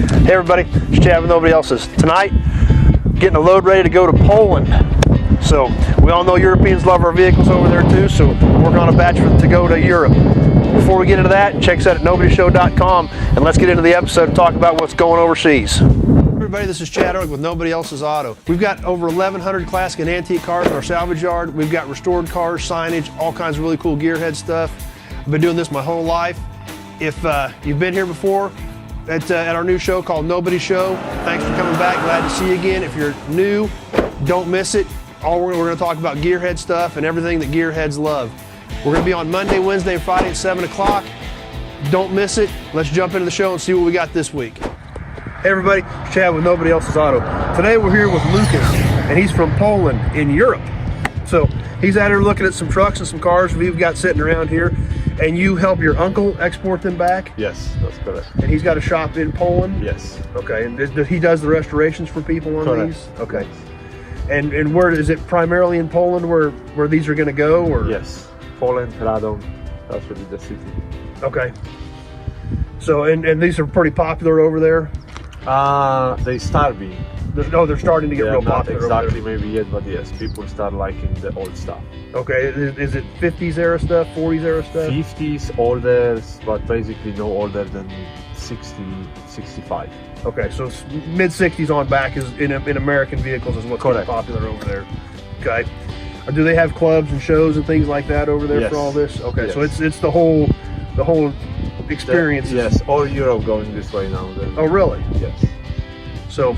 Hey everybody, it's Chad with Nobody Else's. Tonight, getting a load ready to go to Poland. So we all know Europeans love our vehicles over there too, so we're working on a batch to go to Europe. Before we get into that, check us out at nobodyshow.com and let's get into the episode and talk about what's going overseas. Everybody, this is Chad Ehrlich with Nobody Else's Auto. We've got over 1,100 classic and antique cars in our salvage yard. We've got restored cars, signage, all kinds of really cool gearhead stuff. I've been doing this my whole life. If you've been here before at our new show called Nobody Show, thanks for coming back. Glad to see you again. If you're new, don't miss it. We're going to talk about gearhead stuff and everything that gearheads love. We're going to be on Monday, Wednesday, and Friday at 7 o'clock. Don't miss it. Let's jump into the show and see what we got this week. Hey everybody, it's Chad with Nobody Else's Auto. Today we're here with Lucas, and he's from Poland in Europe. So he's out here looking at some trucks and some cars we've got sitting around here, and you help your uncle export them back? Yes, that's correct. And he's got a shop in Poland? Yes. Okay, and he does the restorations for people on Correct. these? Okay. And where is it, primarily in Poland where these are going to go? Or? Yes, Poland, Radom, that's really the city. Okay. So, and these are pretty popular over there? They start being. They're starting to get real not popular exactly over there. maybe yet, but yes, people start liking the old stuff. Okay, is it 50s era stuff, 40s era stuff? 50s orders, but basically no older than 60, 65. Okay, so mid 60s on back is in American vehicles is what's getting Correct. popular over there. Okay, do they have clubs and shows and things like that over there Yes. for all this? Okay, Yes. so it's the whole experience. Yes, all Europe going this way now. Oh really? Yes. So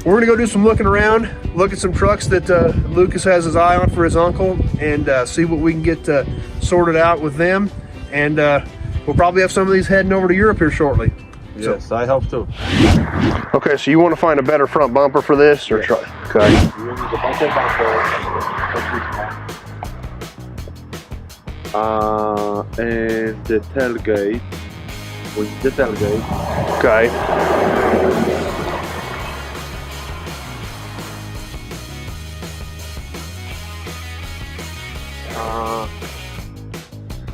we're gonna go do some looking around, look at some trucks that Lucas has his eye on for his uncle, and see what we can get sorted out with them. And we'll probably have some of these heading over to Europe here shortly. Yes, I hope to. Okay, so you want to find a better front bumper for this, or Yes. try? Okay. You need the bumper and the tailgate. With the tailgate. Okay.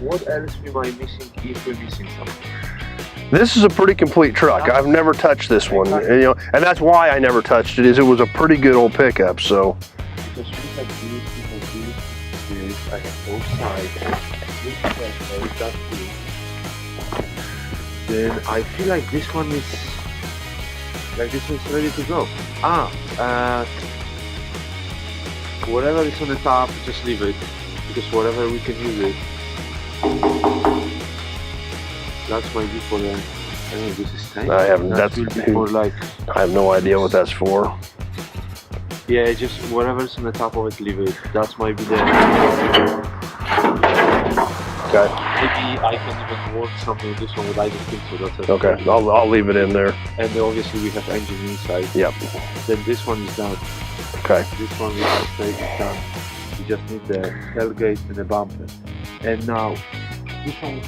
What else am I missing if we're missing something? This is a pretty complete truck. I've never touched this one, and that's why I never touched it. Is it was a pretty good old pickup. So. Because we have this, I have both sides. Then I feel like this one is ready to go. Whatever is on the top, just leave it, because whatever we can use it. That's my view for the. I don't know, this is tank. I haven't. That will be for like. I have no idea what that's for. Yeah, just whatever's on the top of it, leave it. That's might be the. Okay. Maybe I can even work something with this one, but I don't think so. That's Okay. I'll leave it in there. And then obviously we have engine inside. Yep. Then this one is done. Okay. This one we have straight is done. We just need the tailgate and the bumper. And now, this one is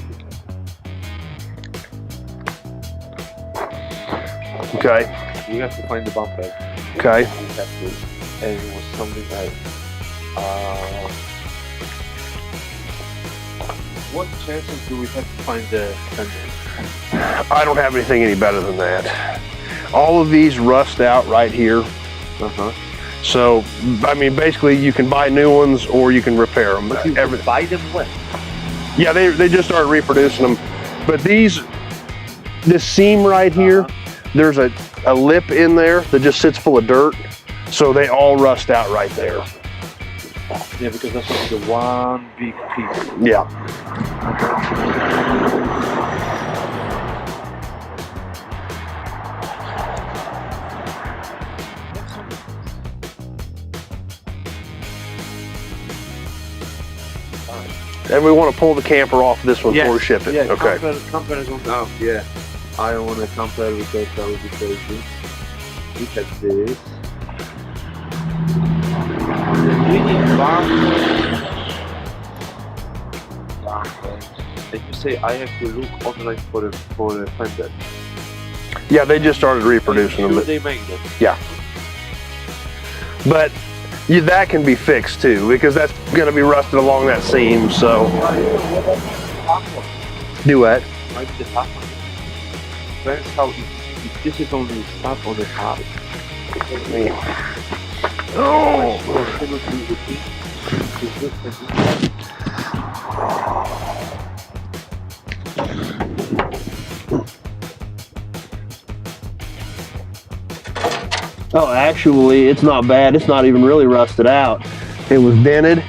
Okay. we have to find the bumper. Okay. We have to. And it was something like. What chances do we have to find the fender? I don't have anything any better than that. All of these rust out right here. So, I mean, basically you can buy new ones or you can repair them. But you can buy them when? Yeah, they just started reproducing them. But this seam right here, there's a lip in there that just sits full of dirt. So they all rust out right there. Yeah, because that's like the one big piece. Yeah. And we want to pull the camper off this one before we ship it. Yeah, okay. camper is on. Oh, yeah. I don't want a camper because that would be crazy. Look at this. We need bumper. And you say I have to look online for a fender. Yeah, they just started reproducing them. Sure But, they make them. yeah. But that can be fixed too, because that's going to be rusted along that seam. So. Do what? Might be the top one. Depends how easy. If this is only stuff on the top. Oh! Oh, actually, it's not bad. It's not even really rusted out. It was dented,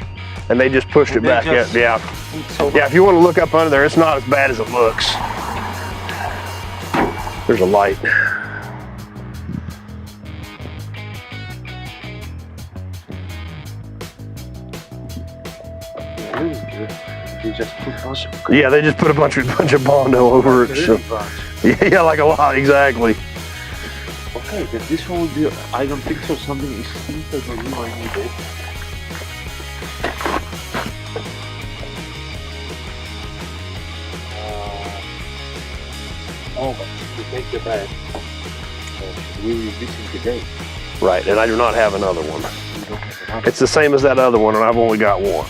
and they just pushed it back up. Yeah. Yeah, if you want to look up under there, it's not as bad as it looks. There's a light. They just put Yeah, they just put a bunch of Bondo over it. So. Yeah, like a lot, exactly. Okay, then this one will be, I don't think so, something is inside when you might need it. Oh, to take the bag, we will be missing today. Right, and I do not have another one. We don't have another. It's the same as that other one, and I've only got one.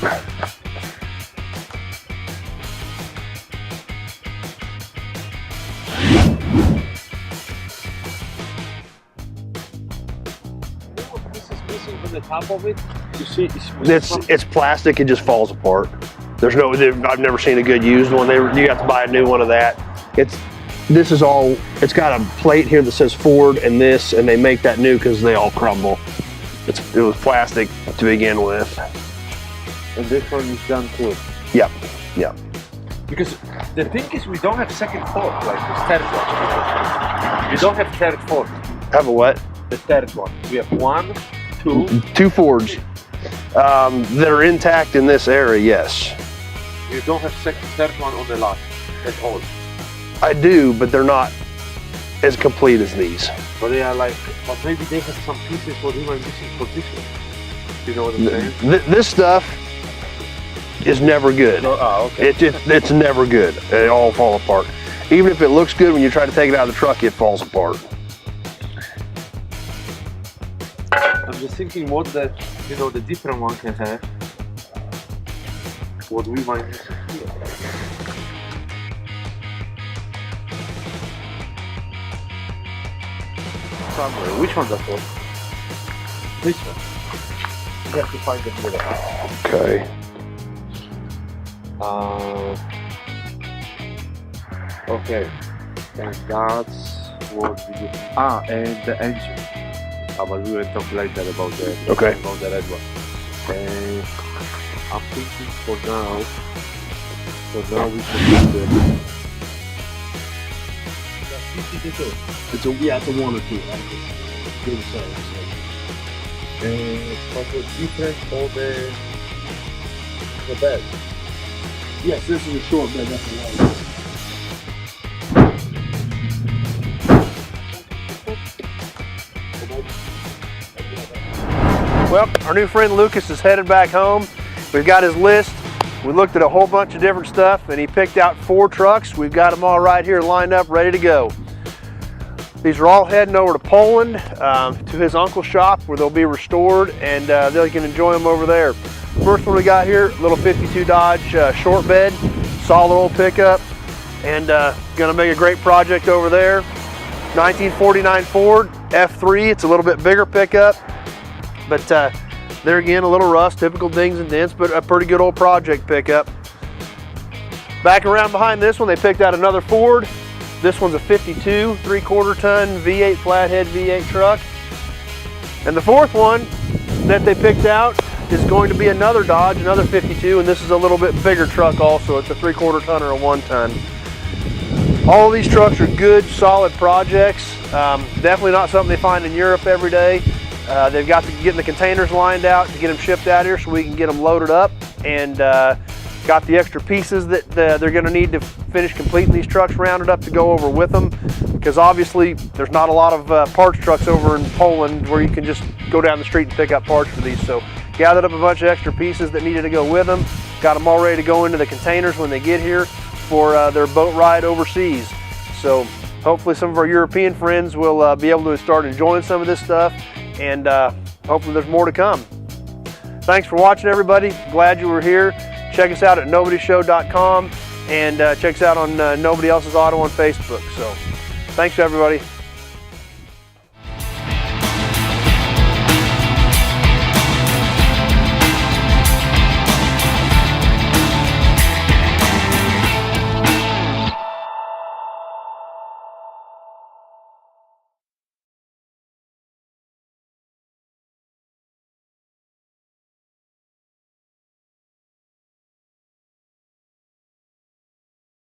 This is missing from the top of it. You see, It's plastic. It just falls apart. There's no. I've never seen a good used one. You got to buy a new one of that. This is all. It's got a plate here that says Ford and this, and they make that new because they all crumble. It was plastic to begin with. And this one is done too. Yep. Yep. Because the thing is, we don't have second fork like the third one. We don't have third fork. Have a what? The third one. We have 1, 2. Two Fords that are intact in this area. Yes. You don't have third one on the lot at all. I do, but they're not as complete as these. But they are like, but maybe they have some pieces what we were missing for this one. You know what I'm saying? This stuff is never good. Okay. It's never good. They all fall apart. Even if it looks good when you try to take it out of the truck, it falls apart. I'm just thinking what the different one can have. What we might miss here. Somewhere. Which one that was? This one. You have to find the middle. Okay. Okay. And that's what we do. And the engine. But we will talk later about the red one. And I'm thinking for now we can do the 52. It's a 1 or 2. But what's different for the bed? Yes, this is a short bed. That's a long bed. Well, our new friend Lucas is headed back home. We've got his list. We looked at a whole bunch of different stuff, and he picked out 4 trucks. We've got them all right here lined up, ready to go. These are all heading over to Poland to his uncle's shop where they'll be restored, and they can enjoy them over there. First one we got here, little 52 Dodge short bed, solid old pickup, and gonna make a great project over there. 1949 Ford F3. It's a little bit bigger pickup, but there again, a little rust, typical dings and dents, but a pretty good old project pickup. Back around behind this one, they picked out another Ford. This one's a 52 3/4 ton V8 flathead V8 truck. And the fourth one that they picked out is going to be another Dodge, another 52, and this is a little bit bigger truck also. It's a 3/4 ton or a 1 ton. All of these trucks are good, solid projects. Definitely not something they find in Europe every day. They've got to get the containers lined out to get them shipped out here so we can get them loaded up, and got the extra pieces that they're going to need to finish completing these trucks rounded up to go over with them, because obviously there's not a lot of parts trucks over in Poland where you can just go down the street and pick up parts for these. So gathered up a bunch of extra pieces that needed to go with them, got them all ready to go into the containers when they get here for their boat ride overseas. So hopefully some of our European friends will be able to start enjoying some of this stuff, and hopefully there's more to come. Thanks for watching, everybody. Glad you were here. Check us out at nobodyshow.com, and check us out on Nobody Else's Auto on Facebook. So thanks, everybody.